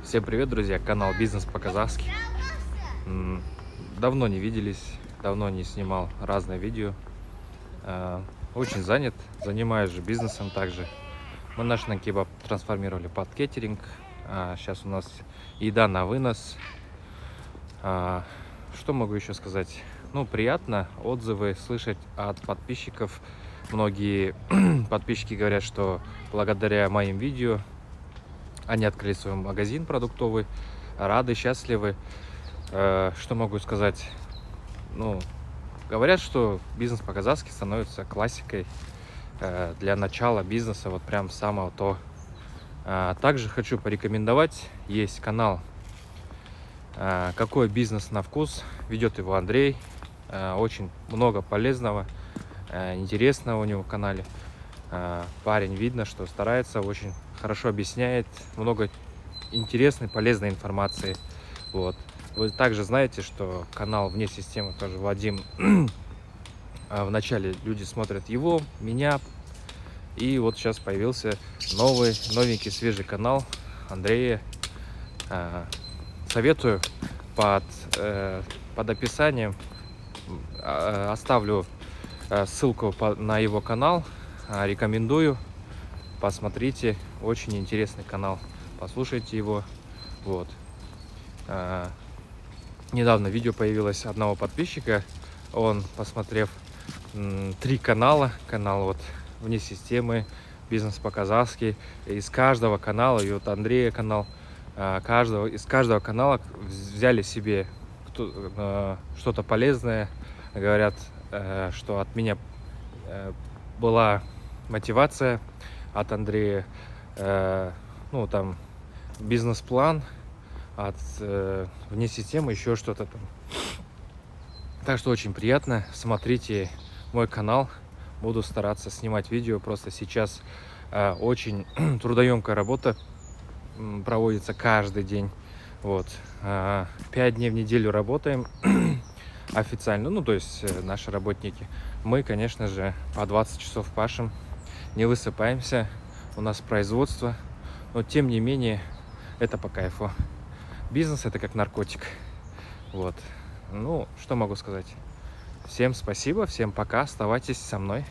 Всем привет, друзья! Канал Бизнес по-казахски. Давно не виделись, давно не снимал разные видео. Очень занят, занимаюсь же бизнесом также. Мы наш накебаб трансформировали под кеттеринг. Сейчас у нас еда на вынос. Что могу еще сказать? Ну, приятно отзывы слышать от подписчиков. Многие подписчики говорят, что благодаря моим видео они открыли свой магазин продуктовый, рады, счастливы. Что могу сказать? Ну, говорят, что бизнес по-казахски становится классикой для начала бизнеса, вот прям самого то. Также хочу порекомендовать, есть канал «Какой бизнес на вкус», ведет его Андрей. Очень много полезного, интересного у него в канале. Парень, видно, что старается, очень хорошо объясняет, много интересной, полезной информации. Вот. Вы также знаете, что канал «Вне системы» тоже Вадим. Вначале люди смотрят его, меня. И вот сейчас появился новенький, свежий канал Андрея. Советую под описанием. Оставлю ссылку на его канал. Рекомендую. Посмотрите. Очень интересный канал. Послушайте его. Вот. Недавно видео появилось одного подписчика. Он, посмотрев 3 канала, канал вот «Вне системы», «Бизнес по-казахски», из каждого канала, и вот Андрея канал, из каждого канала взяли себе что-то полезное. Говорят, что от меня была мотивация, от Андрея, ну там бизнес-план, от «Вне системы» еще что-то там. Так что очень приятно. Смотрите мой канал. Буду стараться снимать видео. Просто сейчас очень трудоемкая работа проводится каждый день. Вот. 5 дней в неделю работаем официально. Ну, то есть наши работники. Мы, конечно же, по 20 часов пашем. Не высыпаемся. У нас производство. Но, тем не менее, это по кайфу. Бизнес — это как наркотик. Вот. Ну, что могу сказать? Всем спасибо, всем пока. Оставайтесь со мной.